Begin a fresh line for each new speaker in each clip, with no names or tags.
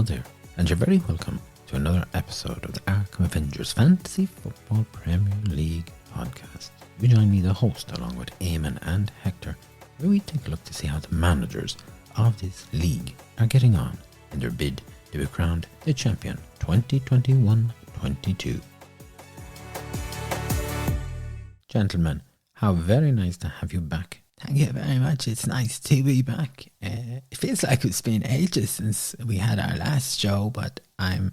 Hello there, and you're very welcome to another episode of the Arkham Avengers Fantasy Football Premier League podcast. You join me, the host, along with Eamon and Hector, where we take a look to see how the managers of this league are getting on in their bid to be crowned the champion 2021-22. Gentlemen, how very nice to have you back.
Thank you very much. It's nice to be back. It feels like it's been ages since we had our last show, but I'm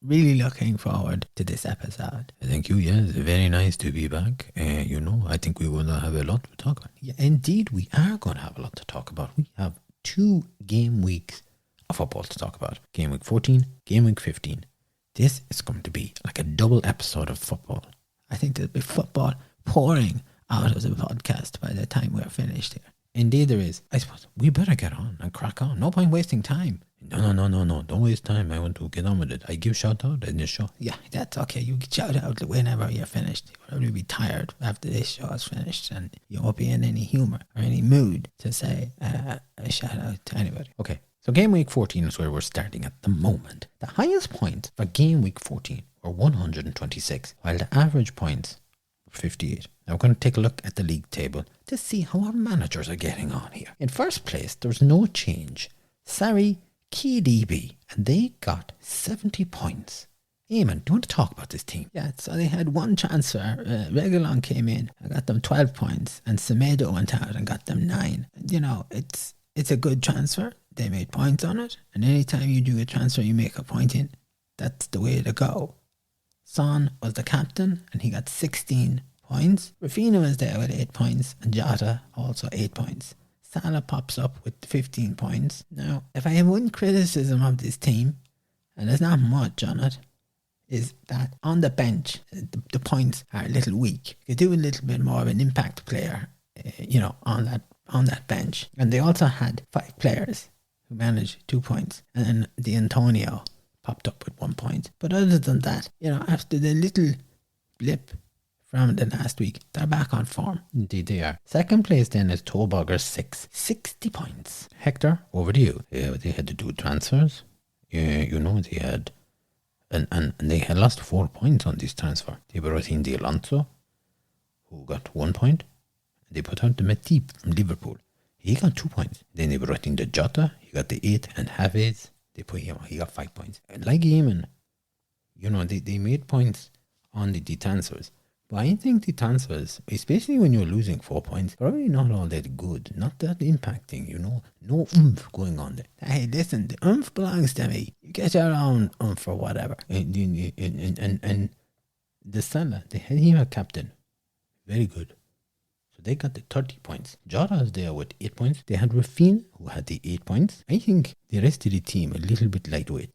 really looking forward to this episode.
Thank you. Yes, very nice to be back. I think we will have a lot to talk about. Yeah, indeed, we are going to have a lot to talk about. We have 2 game weeks of football to talk about. Game week 14, game week 15. This is going to be like a double episode of football.
I think there'll be football pouring out of the podcast by the time we're finished here.
Indeed there is. I suppose we better get on and crack on. No point wasting time. No. Don't waste time. I want to get on with it. I give shout out in the show.
Yeah, that's okay. You can shout out whenever you're finished. You'll probably be tired after this show is finished and you won't be in any humour or any mood to say a shout out to anybody.
Okay, so game week 14 is where we're starting at the moment. The highest points for game week 14 were 126, while the average points were 58. Now we're going to take a look at the league table to see how our managers are getting on here. In first place, there's no change. Sarri, KDB, and they got 70 points. Eamon, do you want to talk about this team?
Yeah, so they had one transfer. Reguilon came in and got them 12 points, and Semedo went out and got them 9. You know, it's a good transfer. They made points on it, and anytime you do a transfer you make a point in, that's the way to go. Son was the captain, and he got 16 points. Rafinha was there with 8 points, and Jota also 8 points. Salah pops up with 15 points. Now, if I have one criticism of this team, and there's not much on it, is that on the bench, the points are a little weak. You do a little bit more of an impact player, on that bench. And they also had 5 players who managed 2 points, and then the Antonio popped up with 1 point. But other than that, after the little blip from the last week, they're back on form.
Indeed they are. Second place then is Tobogger 6, 60 points. Hector, over to you. They had to do transfers. They had and they had lost 4 points on this transfer. They brought in the Alonso, who got 1 point. They put out the Matip from Liverpool. He got 2 points. Then they brought in the Jota. He got the 8, and Havertz, they put him on. He got 5 points. Like Eamon, they made points on the transfers. But I think the transfers, especially when you're losing 4 points, probably not all that good. Not that impacting, No oomph going on there.
Hey, listen, the oomph belongs to me. You get your own oomph or whatever.
And the Salah, they had him a captain. Very good. So they got the 30 points. Jota is there with 8 points. They had Rafinha, who had the 8 points. I think the rest of the team a little bit lightweight.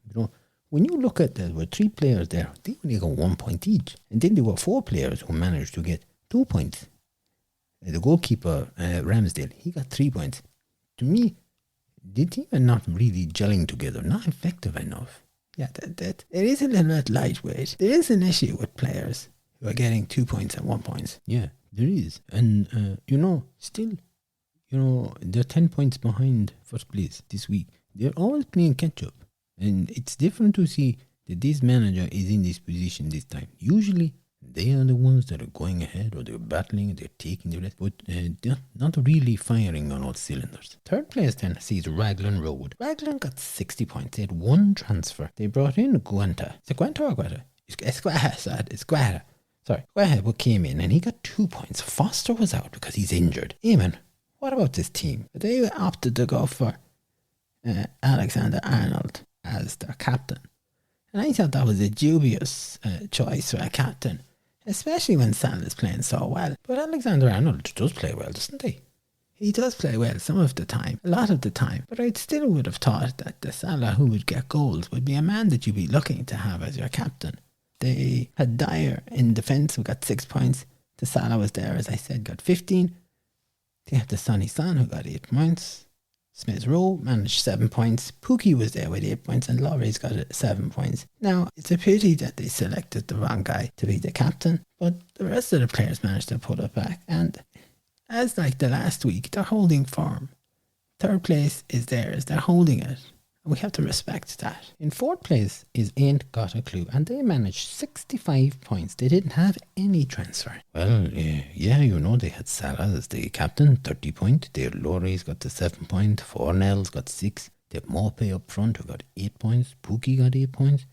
When you look at there were 3 players there, they only got 1 point each. And then there were 4 players who managed to get 2 points. The goalkeeper, Ramsdale, he got 3 points. To me, the team are not really gelling together, not effective enough.
Yeah, it is a little bit lightweight. There is an issue with players who are getting 2 points and 1 point.
Yeah, there is. And, they're 10 points behind first place this week. They're always playing catch-up. And it's different to see that this manager is in this position this time. Usually, they are the ones that are going ahead, or they're battling, they're taking the rest, but they're not really firing on all cylinders. Third place then sees Raglan Road. Raglan got 60 points. They had 1 transfer. They brought in Guanta. Is it Guanta or Guetta? It's Guetta. Sorry, Guetta came in and he got 2 points. Foster was out because he's injured. Eamon, what about this team?
They opted to go for Alexander-Arnold as their captain. And I thought that was a dubious choice for a captain, especially when Salah's playing so well.
But Alexander-Arnold does play well, doesn't he?
He does play well some of the time, a lot of the time. But I still would have thought that the Salah who would get goals would be a man that you'd be looking to have as your captain. They had Dyer in defence who got 6 points. The Salah was there, as I said, got 15. They had the Sonny Son who got 8 points. Smith Rowe managed 7 points. Pookie was there with 8 points, and Laurie's got 7 points. Now, it's a pity that they selected the wrong guy to be the captain, but the rest of the players managed to put it back. And as like the last week, they're holding form. Third place is theirs. They're holding it. We have to respect that.
In fourth place is Ain't Got a Clue, and they managed 65 points. They didn't have any transfer. Well, yeah, you know, they had Salah as the captain, 30 points. They had Lloris got the 7 points. Fornells got 6. They had Mope up front who got 8 points. Pookie got 8 points.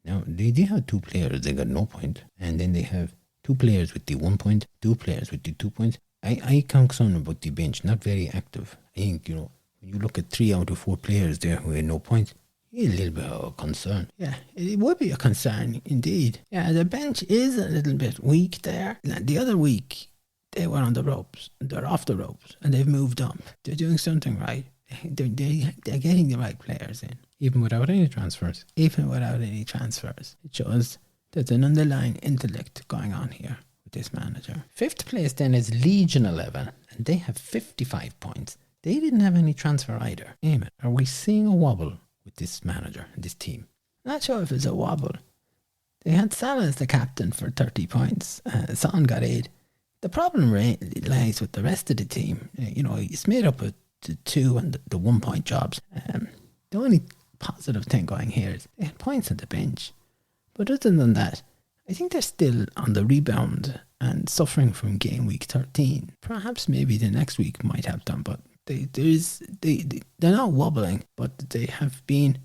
Now, they have 2 players, they got no point. And then they have 2 players with the 1 point, 2 players with the 2 points. I concerned about the bench, not very active. I think, you know, when you look at 3 out of 4 players there who had no points, it's a little bit of a concern.
Yeah, it would be a concern indeed. Yeah, the bench is a little bit weak there. The other week, they were on the ropes. They're off the ropes and they've moved up. They're doing something right. They're getting the right players in.
Even without any transfers.
It shows there's an underlying intellect going on here with this manager.
Fifth place then is Legion 11, and they have 55 points. They didn't have any transfer either. Eamon, are we seeing a wobble with this manager and this team?
Not sure if it's a wobble. They had Salah as the captain for 30 points. Son got 8. The problem lies with the rest of the team. You know, it's made up of the 2 and the 1 point jobs. The only positive thing going here is they had points on the bench. But other than that, I think they're still on the rebound and suffering from game week 13. Perhaps maybe the next week might help them, but they're not wobbling, but they have been.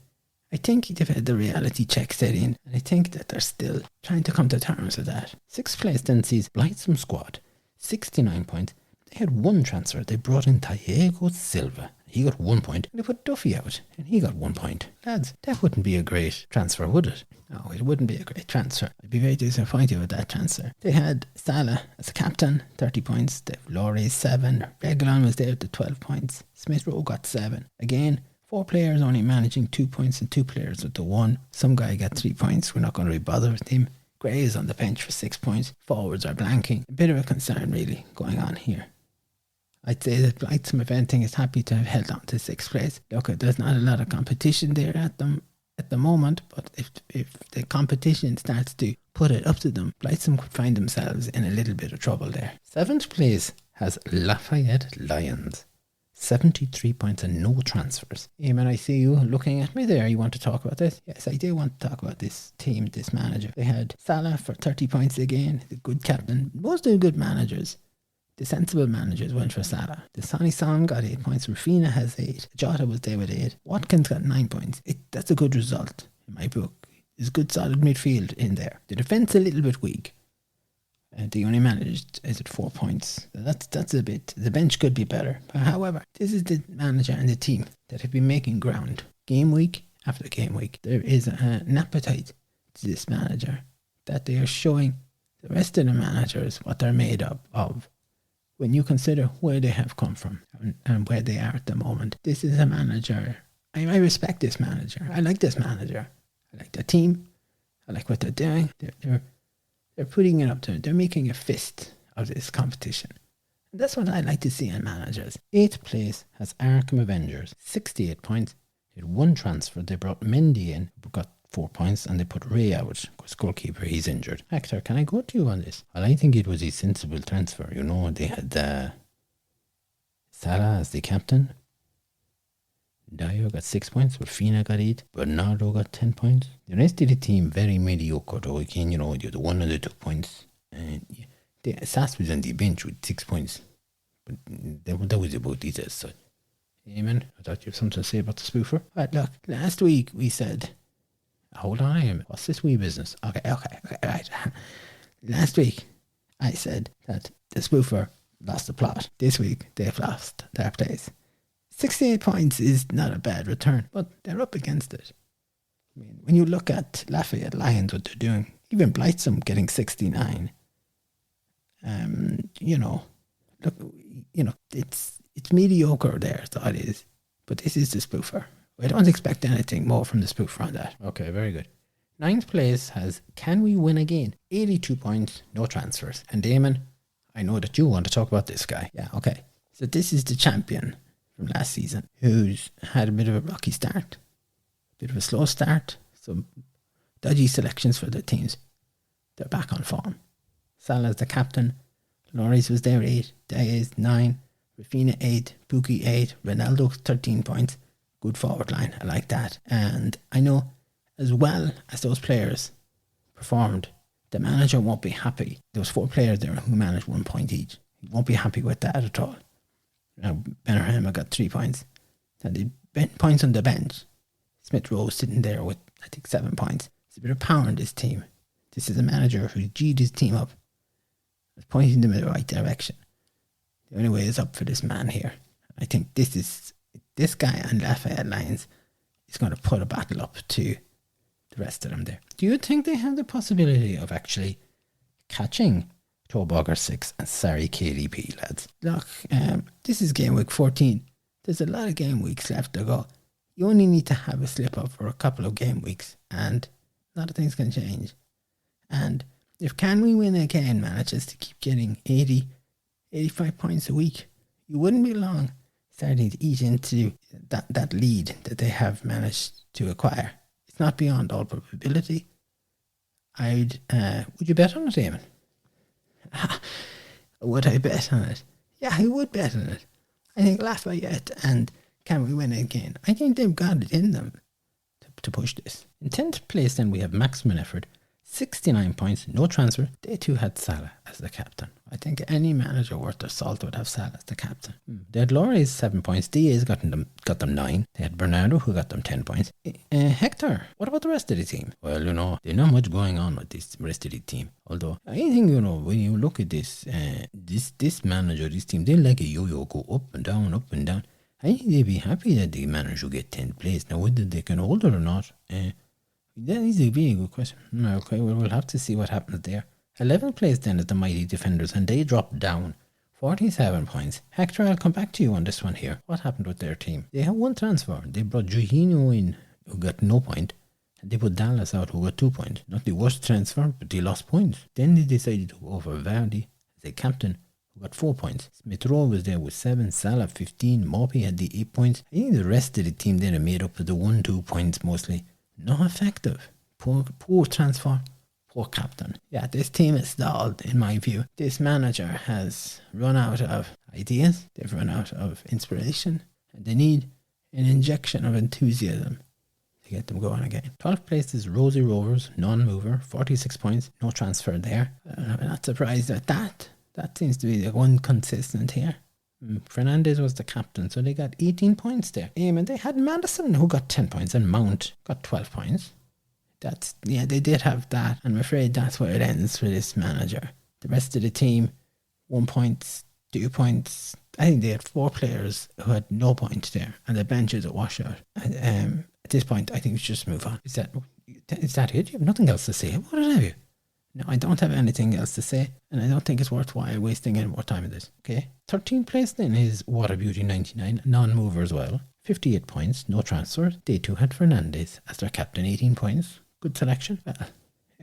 I think they've had the reality check set in, and I think that they're still trying to come to terms with that.
Sixth place then sees Blightsome squad, 69 points. They had 1 transfer. They brought in Thiago Silva. He got 1 point. And they put Duffy out, and he got 1 point. Lads, that wouldn't be a great transfer, would it?
No, it wouldn't be a great transfer. I'd be very disappointed with that transfer. They had Salah as a captain, 30 points. They have Lloris, 7. Reguilon was there with 12 points. Smith Rowe got 7. Again, 4 players only managing 2 points and 2 players with the 1. Some guy got 3 points. We're not going to be bothered with him. Gray is on the bench for 6 points. Forwards are blanking. A bit of a concern really going on here. I'd say that Blightsome, if anything, is happy to have held on to 6th place. Look, there's not a lot of competition there at the moment, but if the competition starts to put it up to them, Blightsome could find themselves in a little bit of trouble there.
7th place has Lafayette Lions, 73 points and no transfers. Eamon, I see you looking at me there. You want to talk about this?
Yes, I do want to talk about this team, this manager. They had Salah for 30 points again, the good captain. Most of the good managers, the sensible managers, went for Salah. The Sonny Son got 8 points. Rafina has 8. Jota was there with 8. Watkins got 9 points. That's a good result in my book. There's good solid midfield in there. The defence a little bit weak. They only managed is it 4 points. That's a bit. The bench could be better. But however, this is the manager and the team that have been making ground game week after game week. There is an appetite to this manager that they are showing the rest of the managers what they're made up of. When you consider where they have come from and where they are at the moment, this is a manager. I respect this manager. I like this manager. I like the team. I like what they're doing. They're putting it up to. They're making a fist of this competition. And that's what I like to see in managers.
8th place has Arkham Avengers, 68 points. They had 1 transfer. They brought Mendy in, who got 4 points, and they put Ray out because goalkeeper, he's injured. Hector, can I go to you on this? Well, I think it was a sensible transfer. You know, they had Salah as the captain. Dyer got 6 points. Rafina got 8. Bernardo got 10 points. The rest of the team very mediocre though. Again, you know, you're the 1 and the 2 points. And Sass was on the bench with 6 points. But that was about it as such. Eamon, I thought you have something to say about the spoofer.
Right, look, last week we said,
hold on, Eamon. What's this wee business?
Okay, right. Last week I said that the spoofer lost the plot. This week they've lost their place. 68 points is not a bad return, but they're up against it. I mean, when you look at Lafayette Lions, what they're doing, even Blightsome getting 69, it's mediocre there, so it is. But this is the spoofer. I don't expect anything more from the spoofer on that.
Okay, very good. 9th place has Can We Win Again? 82 points, no transfers. And Damon, I know that you want to talk about this guy.
Yeah, okay. So this is the champion from last season, who's had a bit of a rocky start, a bit of a slow start, some dodgy selections for the teams. They're back on form. Salah's the captain. Lloris was there 8. Diaz 9. Rafina 8. Pookie 8. Ronaldo 13 points. Good forward line. I like that. And I know as well as those players performed, the manager won't be happy. There was 4 players there who managed 1 point each. He won't be happy with that at all. Now, Benrahma got 3 points. And the points on the bench. Smith Rowe sitting there with, I think, 7 points. There's a bit of power in this team. This is a manager who G'd his team up. Pointing them in the right direction. The only way is up for this man here. I think this guy and Lafayette Lions is going to put a battle up to the rest of them there.
Do you think they have the possibility of actually catching Tobogger 6 and sorry KDP, lads?
Look, this is game week 14. There's a lot of game weeks left to go. You only need to have a slip up for a couple of game weeks and a lot of things can change. And if Can We Win Again manages to keep getting 80, 85 points a week, you wouldn't be long starting to eat into that lead that they have managed to acquire. It's not beyond all probability. Would you bet on it, Eamon? Would I bet on it? Yeah, I would bet on it. I think Lafayette and Can We Win Again, I think they've got it in them to push this.
In 10th place then we have Maximum Effort, 69 points, no transfer. They too had Salah as the captain.
I think any manager worth their salt would have Salah as the captain.
They had Lorre's 7 points. Diaz got them 9. They had Bernardo who got them 10 points. Hector, what about the rest of the team? Well, there's not much going on with this rest of the team. Although, I think, when you look at this manager, this team, they like a yo-yo, go up and down, up and down. I think they'd be happy that the manager will get 10th place. Now, whether they can hold it or not, that is a very good question. Okay, well, we'll have to see what happens there. 11th place then is the Mighty Defenders, and they dropped down 47 points. Hector, I'll come back to you on this one here. What happened with their team? They have 1 transfer. They brought Juninho in, who got no point, and they put Dallas out, who got 2 points. Not the worst transfer, but they lost points. Then they decided to go for Vardy as a captain, who got 4 points. Smith Rowe was there with 7, Salah 15, Mopi had the 8 points. I think the rest of the team then are made up of the 1-2 points mostly. Not effective. Poor transfer. Poor captain. Yeah, this team is stalled in my view. This manager has run out of ideas. They've run out of inspiration. And they need an injection of enthusiasm to get them going again. 12th place is Rosie Rovers, non-mover, 46 points. No transfer there. I'm not surprised at that. That seems to be the one consistent here. Fernandez was the captain, so they got 18 points there. And they had Madison, who got 10 points, and Mount got 12 points. They did have that, and I'm afraid that's where it ends for this manager. The rest of the team, 1 point, 2 points. I think they had 4 players who had no points there, and the bench is a washout. And, at this point, I think we should just move on. Is that it? You have nothing else to say? What have you? No, I don't have anything else to say, and I don't think it's worthwhile wasting any more time on this. Okay. 13th place then is Water Beauty 99, non-mover as well. 58 points, no transfers. They too had Fernandez as their captain, 18 points. Good selection. Well,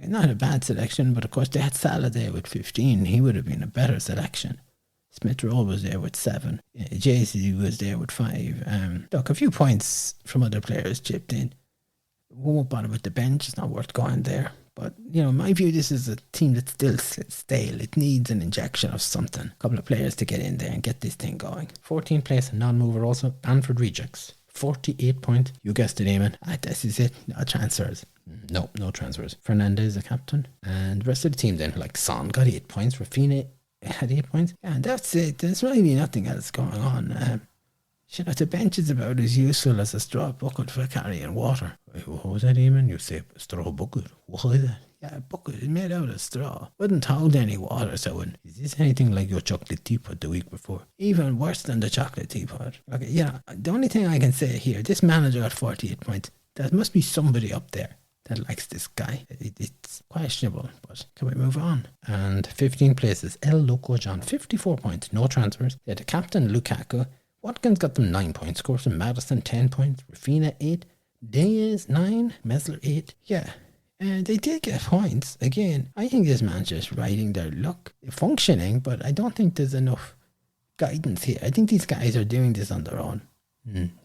not a bad selection, but of course they had Salah there with 15. He would have been a better selection. Smith Rowe was there with 7. JC was there with 5. Look, a few points from other players chipped in. We won't bother with the bench. It's not worth going there. But, in my view, this is a team that's still stale. It needs an injection of something. A couple of players to get in there and get this thing going. 14th place, non-mover also, Banford Rejects. 48 points. You guessed it, Eamon. This is it. No transfers. No transfers. Fernandez, the captain. And the rest of the team then, like Son got 8 points. Rafinha had 8 points. And that's it. There's really nothing else going on. The bench is about as useful as a straw bucket for carrying water. What was that, Eamon? You say straw bucket? What is that? Yeah, a bucket is made out of straw. Wouldn't hold any water, so is this anything like your chocolate teapot the week before? Even worse than the chocolate teapot. Okay, the only thing I can say here, this manager got 48 points. There must be somebody up there that likes this guy. It's questionable, but can we move on? And 15 places, El Loco John, 54 points, no transfers. They had the captain, Lukaku. Watkins got them 9 points. Corson Madison 10 points. Rafinha 8. Diaz 9. Mesler 8. Yeah. And they did get points. Again, I think this manager is riding their luck. They're functioning, but I don't think there's enough guidance here. I think these guys are doing this on their own.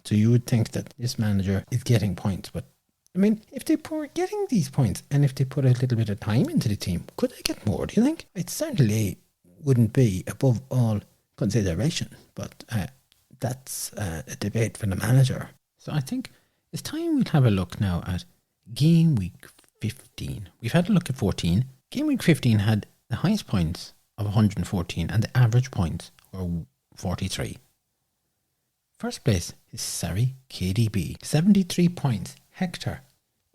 So you would think that this manager is getting points, but I mean, if they were getting these points and if they put a little bit of time into the team, could they get more, do you think? It certainly wouldn't be above all consideration, but that's a debate for the manager. So I think it's time we'll have a look now at Game Week 15. We've had a look at 14. Game Week 15 had the highest points of 114 and the average points were 43. First place is Surrey KDB, 73 points. Hector,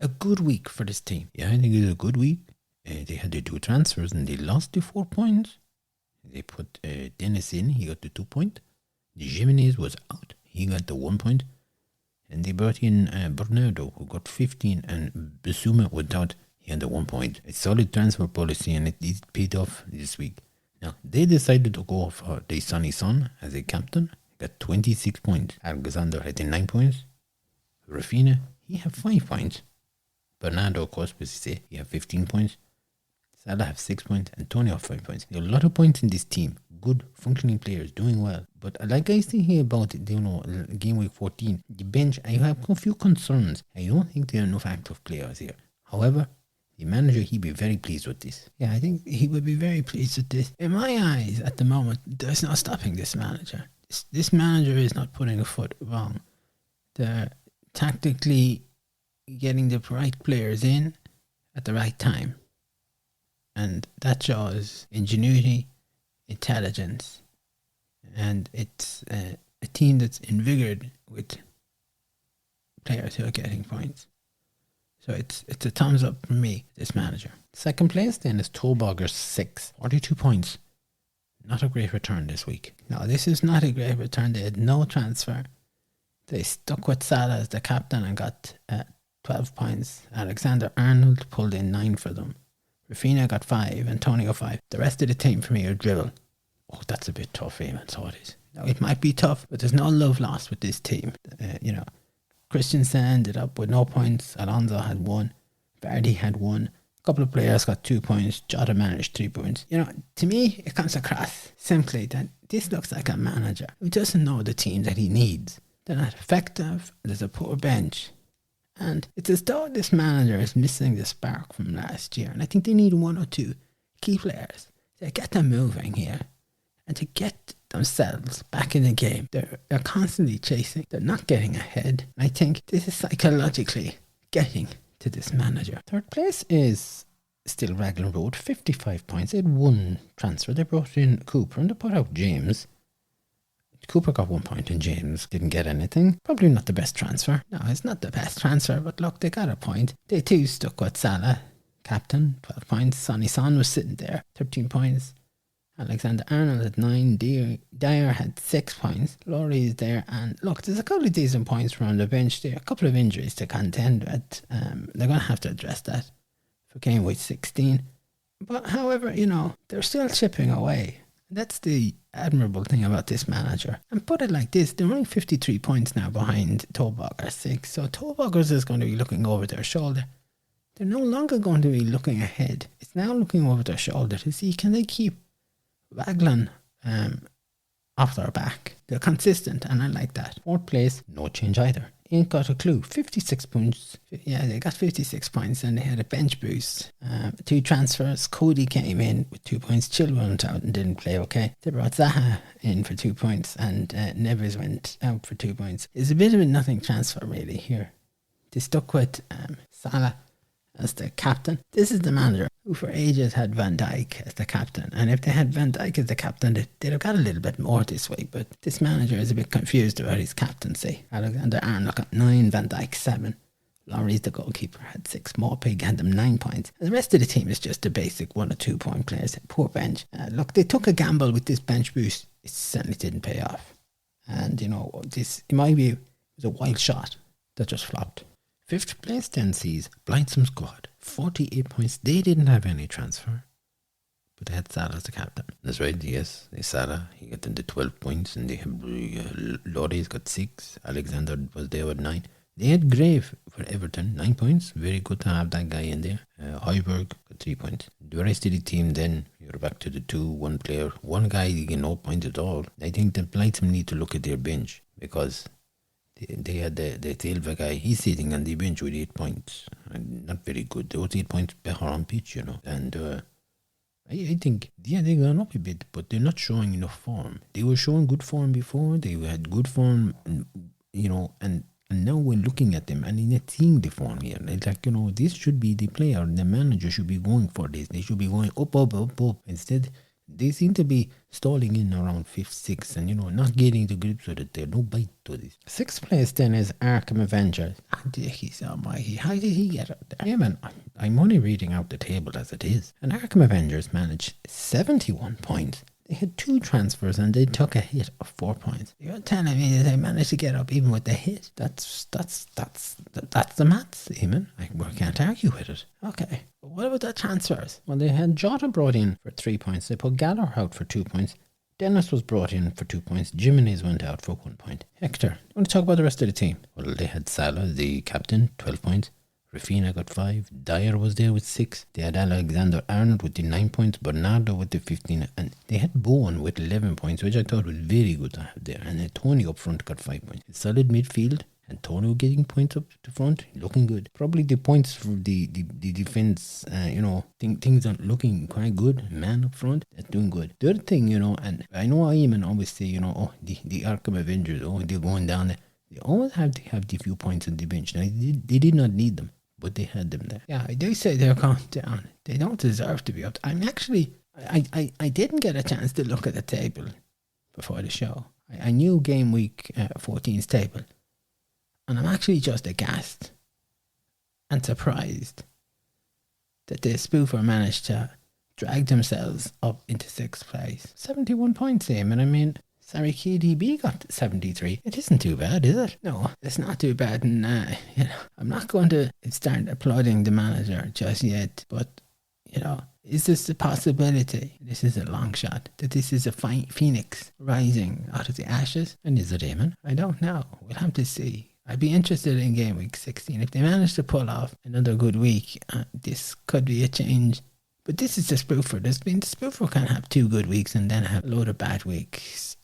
a good week for this team. Yeah, I think it was a good week. They had to do transfers and they lost to 4 points. They put Dennis in, he got the 2 point. The Jimenez was out, he got the 1 point. And they brought in Bernardo, who got 15, and Bissouma was out, he had the 1 point. A solid transfer policy and it paid off this week. Now, they decided to go for the Sonny Son as a captain. Got 26 points. Alexander had 9 points. Rafinha, he had 5 points. Bernardo, of course, was say he had 15 points. Salah have 6 points. Antonio have 5 points. There are a lot of points in this team. Good functioning players doing well. But like I say here about Game Week 14, the bench, I have a few concerns. I don't think there are enough active players here. However, the manager, he'd be very pleased with this.
Yeah, I think he would be very pleased with this. In my eyes, at the moment, there's no stopping this manager. This manager is not putting a foot wrong. They're tactically getting the right players in at the right time. And that shows ingenuity, intelligence, and it's a team that's invigorated with players who are getting points. So it's a thumbs up for me, this manager.
Second place then is Tobogger 6, 42 points. Not a great return this week.
No, this is not a great return. They had no transfer. They stuck with Salah as the captain and got 12 points. Alexander Arnold pulled in 9 for them. Rafinha got 5, Antonio 5. The rest of the team for me are dribble.
Oh, that's a bit tough, Eamon, so it is.
No, it might be tough, but there's no love lost with this team. Christensen ended up with no points. Alonso had 1. Vardy had 1. A couple of players got 2 points. Jota managed 3 points. To me, it comes across simply that this looks like a manager who doesn't know the team that he needs. They're not effective. There's a poor bench. And it's as though this manager is missing the spark from last year. And I think they need 1 or 2 key players to get them moving here and to get themselves back in the game. They're constantly chasing. They're not getting ahead. And I think this is psychologically getting to this manager.
Third place is still Raglan Road, 55 points. They had 1 transfer. They brought in Cooper and they put out James. Cooper got 1 point and James didn't get anything. Probably not the best transfer.
No, it's not the best transfer, but look, they got a point. They too stuck with Salah, captain, 12 points. Sonny Son was sitting there, 13 points. Alexander Arnold had 9. Dyer had 6 points. Laurie is there, and look, there's a couple of decent points from the bench there. A couple of injuries to contend with. They're going to have to address that for Game Week 16. But however, they're still chipping away. That's the admirable thing about this manager. And put it like this, they're only 53 points now behind Tobogger 6. So Toboggers is going to be looking over their shoulder. They're no longer going to be looking ahead. It's now looking over their shoulder to see, can they keep Raglan off their back? They're consistent, and I like that.
Fourth place, no change either. Ain't got a clue. 56 points.
Yeah, they got 56 points and they had a bench boost. 2 transfers. Cody came in with 2 points. Chilwell went out and didn't play okay. They brought Zaha in for 2 points and Neves went out for 2 points. It's a bit of a nothing transfer really here. They stuck with Salah as the captain. This is the manager who for ages had Van Dijk as the captain. And if they had Van Dijk as the captain, they'd have got a little bit more this week. But this manager is a bit confused about his captaincy. Alexander Arnold got 9, Van Dijk 7. Laurie's the goalkeeper had 6. Morpig had them 9 points. And the rest of the team is just the basic 1 or 2 point players. Poor bench. Look, they took a gamble with this bench boost. It certainly didn't pay off. And this, in my view, was a wild shot that just flopped.
Fifth place then sees Blightsome Squad, 48 points. They didn't have any transfer, but they had Salah as the captain. That's right, yes. They Salah, he got them to 12 points, and they have Laurie's got 6. Alexander was there with 9. They had Grave for Everton, 9 points. Very good to have that guy in there. Højbjerg got 3 points. The rest of the team then, you're back to the 1 player. One guy, you get no point at all. I think that Blightsome need to look at their bench, because they had the Silva guy, he's sitting on the bench with 8 points. And not very good. Those 8 points better on pitch, And I think, yeah, they've gone up a bit, but they're not showing enough form. They were showing good form before. They had good form, and And now we're looking at them and in seeing the form here, it's like, this should be the player, the manager should be going for this. They should be going up, up, up, up. Instead, they seem to be stalling in around 5th, 6th and, not getting to grips with it. There's no bite to this. 6th place then is Arkham Avengers. He's almighty. How did he get up there? Yeah, man, I'm only reading out the table as it is. And Arkham Avengers managed 71 points. They had 2 transfers and they took a hit of 4 points. You're telling me that they managed to get up even with the hit? That's the maths, Eamon. We can't argue with it. Okay, but what about the transfers? Well, they had Jota brought in for 3 points. They put Gallagher out for 2 points. Dennis was brought in for 2 points. Jimenez went out for 1 point. Hector, you want to talk about the rest of the team? Well, they had Salah, the captain, 12 points. Rafina got 5. Dyer was there with 6. They had Alexander-Arnold with the 9 points. Bernardo with the 15. And they had Bowen with 11 points, which I thought was very good to have there. And then Tony up front got 5 points. Solid midfield. Antonio getting points up to front, looking good. Probably the points for the defense, things are looking quite good. Man up front, that's doing good. The other thing, and I know I even always say, the Arkham Avengers, they're going down there. They always have to have the few points on the bench. Now, they did not need them, but they had them there. Yeah, I do say they're going down. They don't deserve to be up. I'm actually, I didn't get a chance to look at the table before the show. I knew Gameweek 14's table. And I'm actually just aghast and surprised that the spoofer managed to drag themselves up into 6th place. 71 points, Eamon. I mean, sorry, KDB got 73. It isn't too bad, is it? No, it's not too bad. And, I'm not going to start applauding the manager just yet. But, is this a possibility? This is a long shot. That this is a phoenix rising out of the ashes? And is it, Eamon? I don't know. We'll have to see. I'd be interested in Game Week 16. If they manage to pull off another good week, this could be a change. But this is the spoofer. The spoofer can have 2 good weeks and then have a load of bad weeks.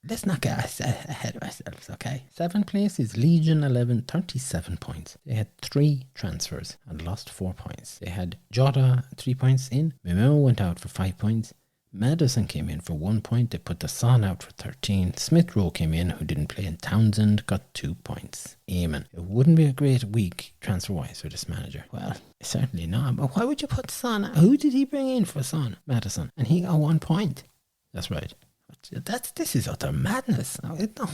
Let's not get ahead of ourselves, okay? 7th place is Legion 11, 37 points. They had 3 transfers and lost 4 points. They had Jota 3 points in. Memo went out for 5 points. Madison came in for 1 point. They put the Son out for 13. Smith Rowe came in, who didn't play, and Townsend got 2 points. Eamon, it wouldn't be a great week transfer-wise for this manager. Well, certainly not. But why would you put Son? Who did he bring in for Son? Madison. And he got 1 point. That's right. This is utter madness.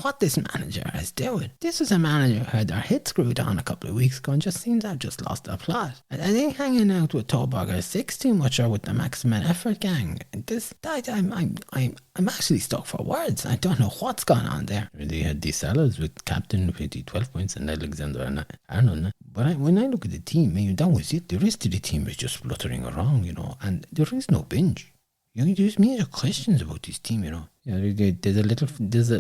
What this manager is doing. This was a manager who had their head screwed on a couple of weeks ago and just seems to have just lost their plot. I think hanging out with Tobogger 6 too much, or with the Maximum Effort gang. I'm actually stuck for words. I don't know what's going on there. They had the Salas with captain with the 12 points and Alexander and Arnold. But when I look at the team, that was it. The rest of the team is just fluttering around, and there is no bench. There's major questions about this team, there's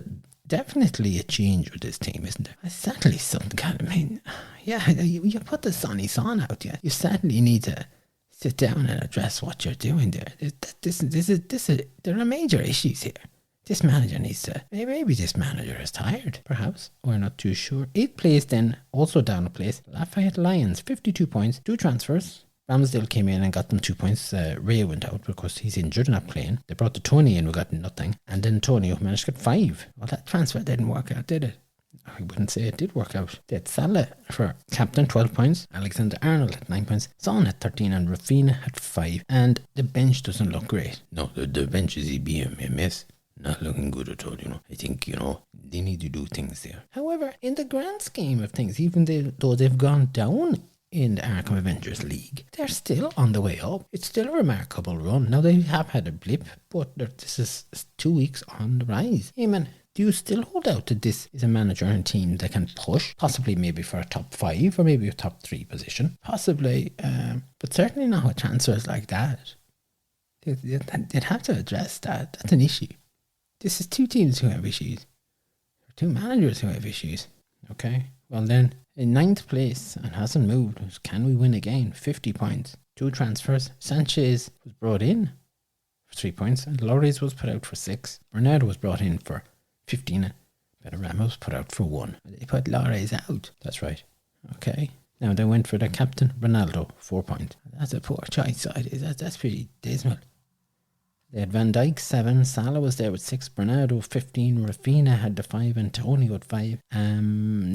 definitely a change with this team, isn't there? There's certainly something. You put the Sonny Son out, yeah. You certainly need to sit down and address what you're doing there. There are major issues here. This manager needs to. Maybe this manager is tired, perhaps. We're not too sure. 8th place then, also down a place. Lafayette Lions, 52 points, 2 transfers. Ramsdale came in and got them 2 points. Ray went out because he's injured and not playing. They brought the Tony in, who got nothing. And then Tony managed to get 5. Well, that transfer didn't work out, did it? I wouldn't say it did work out. They had Salah for captain, 12 points. Alexander-Arnold had 9 points. Son had 13 and Rafina had 5. And the bench doesn't look great. No, the bench is a mess. Not looking good at all, I think, they need to do things there. However, in the grand scheme of things, even though they've gone down in the Arkham Avengers League, they're still on the way up. It's still a remarkable run. Now, they have had a blip, but this is 2 weeks on the rise. Eamon, do you still hold out that this is a manager and team that can push, possibly maybe for a top 5 or maybe a top 3 position? Possibly, but certainly not with transfers like that. They'd have to address that. That's an issue. This is 2 teams who have issues. 2 managers who have issues. Okay, well then, in 9th place and hasn't moved, can we win again? 50 points. 2 transfers. Sanchez was brought in for 3 points and Loris was put out for 6. Bernardo was brought in for 15. Benarama was put out for 1. They put Loris out. That's right. Okay. Now they went for their captain, Ronaldo, 4 points. That's a poor choice. That's pretty dismal. They had Van Dijk 7, Salah was there with 6, Bernardo 15, Rafinha had the 5, Antonio at 5.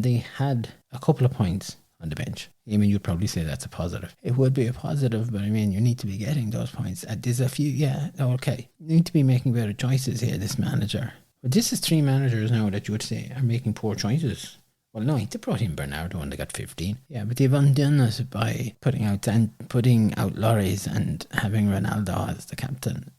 They had a couple of points on the bench. I mean, you'd probably say that's a positive. It would be a positive, but I mean, you need to be getting those points. There's a few, yeah, okay. You need to be making better choices here, this manager. But this is 3 managers now that you would say are making poor choices. Well, no, they brought in Bernardo and they got 15. Yeah, but they've undone it by putting out Lloris and having Ronaldo as the captain.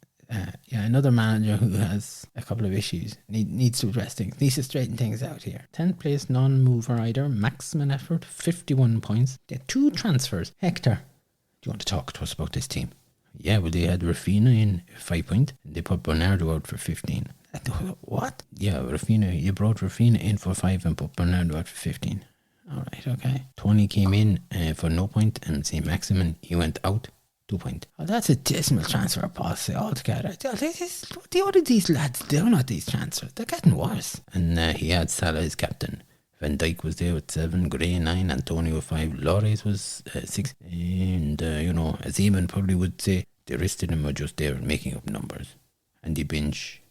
Another manager who has a couple of issues needs to address things, needs to straighten things out here. 10th place non-mover either, maximum effort, 51 points. They had 2 transfers. Hector, do you want to talk to us about this team? Yeah, well, they had Rafinha in 5 points. They put Bernardo out for 15. What? Yeah, Rafinha. You brought Rafinha in for 5 and put Bernardo out for 15. All right, okay. Tony came in for no point, and see Maximin, he went out 2 points. Oh, that's a dismal transfer policy altogether. What are these lads doing at these transfers? They're getting worse. And he had Salah as captain. Van Dijk was there with 7, Gray 9, Antonio 5, Lloris was 6. And, as Eamon probably would say, the rest of them were just there making up numbers. And the bench,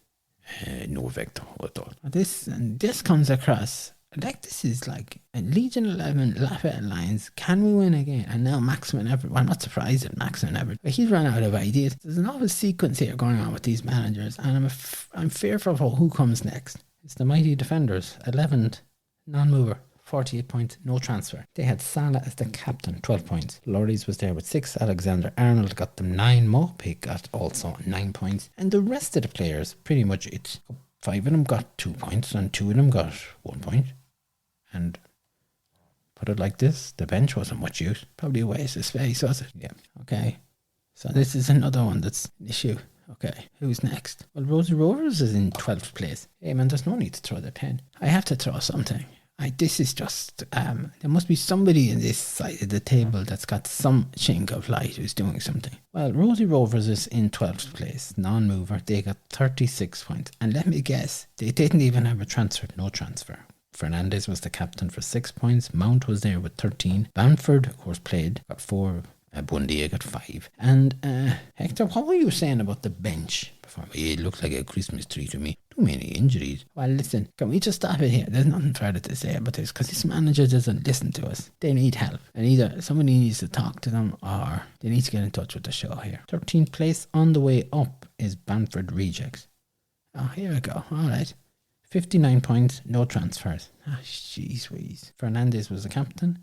no vector at all. This comes across like this is like a Legion 11 Lafayette Lions. Can we win again? And now Maximin Everett. Well, I'm not surprised at Maximin Everett, but he's run out of ideas. There's an awful sequence here going on with these managers, and I'm fearful for who comes next. It's the mighty defenders. 11th non-mover, 48 points, no transfer. They had Salah as the captain, 12 points. Lloris was there with 6. Alexander-Arnold got them 9. Mope got also 9 points. And the rest of the players, pretty much 5 of them got 2 points and 2 of them got 1 point. And put it like this, the bench wasn't much use. Probably a waste of space, was it? Yeah. Okay. So this is another one that's an issue. Okay, who's next? Well, Rosie Rovers is in 12th place. Hey man, there's no need to throw the pen. I have to throw something. This is just, there must be somebody in this side of the table that's got some chink of light who's doing something. Well, Rosie Rovers is in 12th place, non-mover. They got 36 points. And let me guess, they didn't even have a transfer, no transfer. Fernandez was the captain for 6 points. Mount was there with 13. Bamford, of course, played, got 4. Bundia got 5. And Hector, what were you saying about the bench? It looked like a Christmas tree to me. Too many injuries. Well, listen, can we just stop it here? There's nothing further to say about this because this manager doesn't listen to us. They need help. And either somebody needs to talk to them or they need to get in touch with the show here. 13th place on the way up is Bamford Rejects. Oh, here we go. All right. 59 points, no transfers. Ah, jeez Louise. Fernandez was the captain,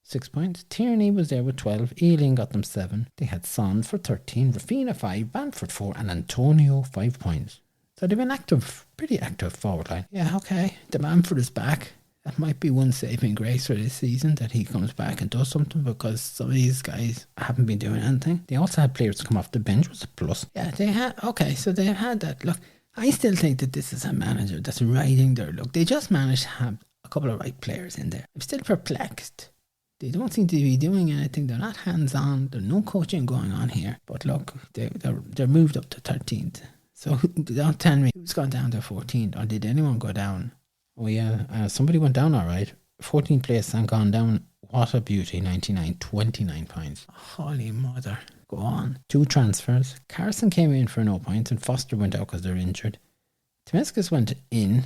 6 points. Tierney was there with 12. Ealing got them 7. They had Son for 13, Rafinha 5, Bamford 4, and Antonio 5 points. So they've been active, pretty active forward line. Yeah, okay. The Bamford is back. That might be one saving grace for this season, that he comes back and does something, because some of these guys haven't been doing anything. They also had players come off the bench, was a plus. Yeah, they had, okay, so they've had that. Look, I still think that this is a manager that's riding their luck. They just managed to have a couple of right players in there. I'm still perplexed. They don't seem to be doing anything. They're not hands-on. There's no coaching going on here. But look, they're moved up to 13th. So don't tell me who's gone down to 14th, or did anyone go down? Oh yeah, somebody went down all right. 14th place and gone down. What a beauty, 99, 29 points. Holy mother. Go on. 2 transfers. Carson came in for no points and Foster went out because they're injured. Temescus went in,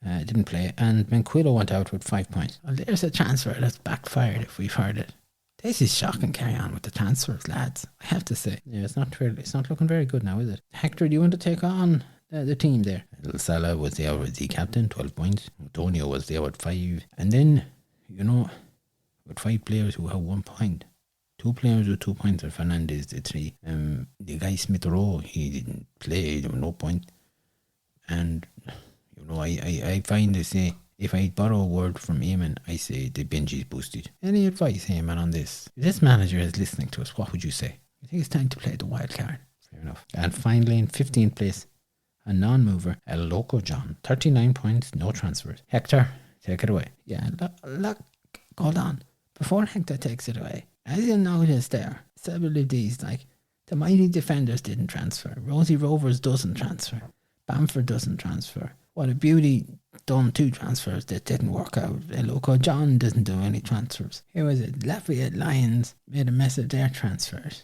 didn't play, and Manquillo went out with 5 points. Well, there's a transfer that's backfired if we've heard it. This is shocking. Carry on with the transfers, lads. I have to say. Yeah, it's not looking very good now, is it? Hector, do you want to take on the team there? Salah was there with the captain, 12 points. Antonio was there with 5. And then, with 5 players who have 1 point. 2 players with 2 points, and Fernandez did 3. The guy Smith Rowe, he didn't play, there was no point. And, I find they say, if I borrow a word from Eamon, I say the bench is boosted. Any advice, Eamon, on this? If this manager is listening to us, what would you say? I think it's time to play the wild card. Fair enough. And finally, in 15th place, a non-mover, El Loco John. 39 points, no transfers. Hector, take it away. Yeah, look, hold on. Before Hector takes it away, as you notice there, several of these, like the mighty defenders didn't transfer. Rosie Rovers doesn't transfer. Bamford doesn't transfer. What a beauty, done 2 transfers that didn't work out. Loco John doesn't do any transfers. Here was it. Lafayette Lions made a mess of their transfers.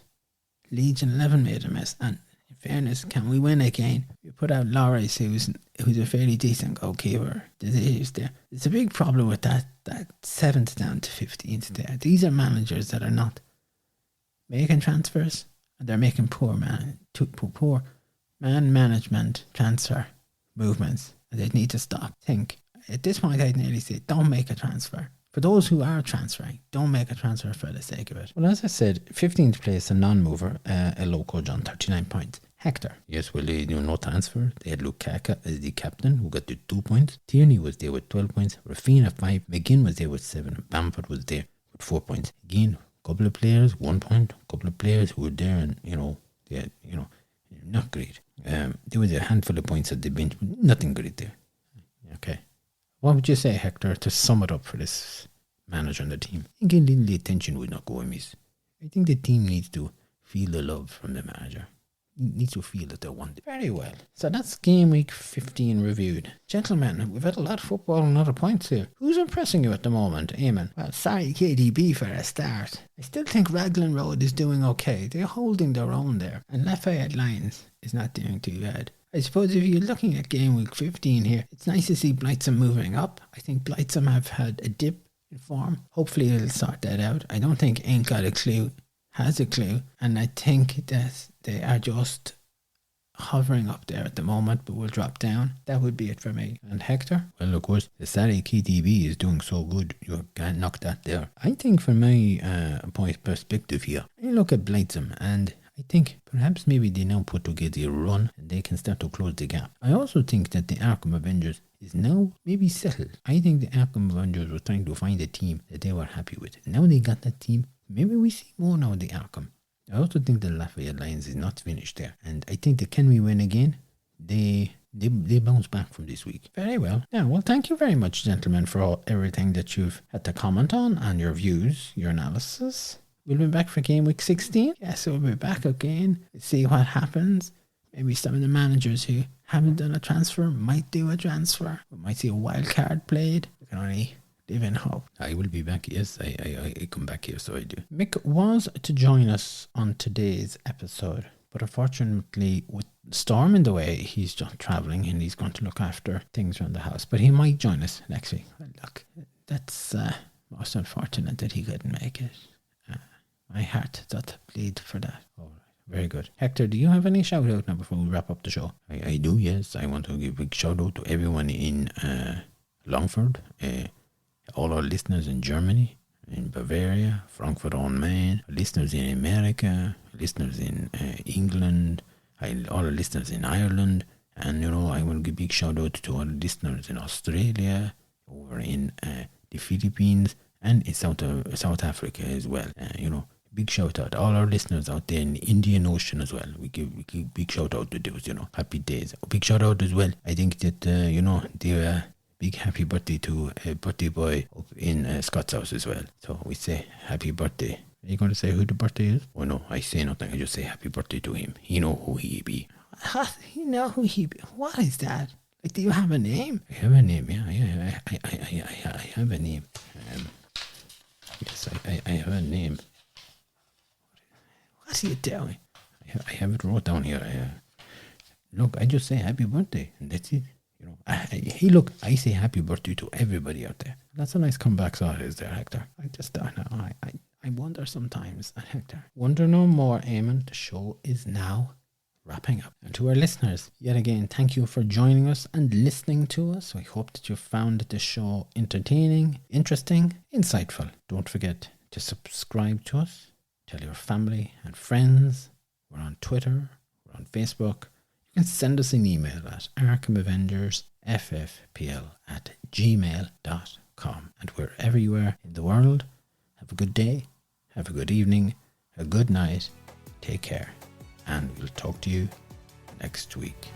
Legion 11 made a mess. And
fairness, can we win again? You put out Loris, who's a fairly decent goalkeeper. There's a big problem with that 7th down to 15th there. These are managers that are not making transfers, and they're making poor man management transfer movements, and they need to stop. Think. At this point, I'd nearly say, don't make a transfer. For those who are transferring, don't make a transfer for the sake of it.
Well, as I said, 15th place, a non-mover, a local John, 39 points. Hector, yes, well, they do no transfer. They had Lukaku as the captain, who got the 2 points. Tierney was there with 12 points. Rafinha 5. McGinn was there with 7. And Bamford was there with 4 points. Again, a couple of players, 1 point. A couple of players who were there and, they had, not great. There was a handful of points at the bench, but nothing great there. Okay. What would you say, Hector, to sum it up for this manager and the team? I think a little attention would not go amiss. I think the team needs to feel the love from the manager. Needs to feel that they want it. Very well. So that's game week 15 reviewed. Gentlemen, we've had a lot of football and a lot of points here. Who's impressing you at the moment, Eamon?
Well, sorry, KDB for a start. I still think Raglan Road is doing okay. They're holding their own there. And Lafayette Lions is not doing too bad. I suppose if you're looking at game week 15 here, it's nice to see Blightsome moving up. I think Blightsome have had a dip in form. Hopefully it'll sort that out. I don't think Ain't Got a Clue has a clue, and I think that they are just hovering up there at the moment, but will drop down. That would be it for me. And Hector?
Well, of course, the Saturday KTB is doing so good, you can't knock that there. I think from my point perspective here, I look at Blightsome and I think perhaps maybe they now put together a run and they can start to close the gap. I also think that the Arkham Avengers is now maybe settled. I think the Arkham Avengers were trying to find a team that they were happy with. Now they got that team. Maybe we see more now of the Arkham. I also think the Lafayette Lions is not finished there. And I think that can we win again? They bounce back from this week. Very well. Yeah, well, thank you very much, gentlemen, for everything that you've had to comment on and your views, your analysis. We'll be back for game week 16. Yes, we'll be back again. See what happens. Maybe some of the managers who haven't done a transfer might do a transfer. We might see a wild card played. We can only live in hope. I will be back. Yes, I come back here, so I do. Mick was to join us on today's episode, but unfortunately, with Storm in the way, he's just travelling and he's going to look after things around the house. But he might join us next week. Well, look, that's most unfortunate that he couldn't make it. My heart doth bleed for that. All right. Very good. Hector, do you have any shout out now before we wrap up the show? I do, yes. I want to give a big shout out to everyone in Longford, all our listeners in Germany, in Bavaria, Frankfurt on Main, listeners in America, listeners in England, all our listeners in Ireland, and I want to give a big shout out to all the listeners in Australia, over in the Philippines, and in South Africa as well. Big shout out to all our listeners out there in the Indian Ocean as well. We give big shout out to those, happy days. A big shout out as well. I think that, the big happy birthday to a birthday boy up in Scott's house as well. So we say happy birthday. Are you going to say who the birthday is? Oh no, I say nothing. I just say happy birthday to him. He know who he be.
You know who he be? What is that? Like, do you have a name?
I have a name, yeah. I have a name. Yes, I have a name.
What are you doing?
I have it wrote down here. Look, I just say happy birthday, and that's it. I say happy birthday to everybody out there. That's a nice comeback thought, is there, Hector? I just don't know. I wonder sometimes, Hector. Wonder no more, Eamon. The show is now wrapping up. And to our listeners, yet again, thank you for joining us and listening to us. We hope that you found the show entertaining, interesting, insightful. Don't forget to subscribe to us. Tell your family and friends. We're on Twitter. We're on Facebook. You can send us an email at arkhamavengers@ffpl@gmail.com. And wherever you are in the world, have a good day, have a good evening, a good night. Take care. And we'll talk to you next week.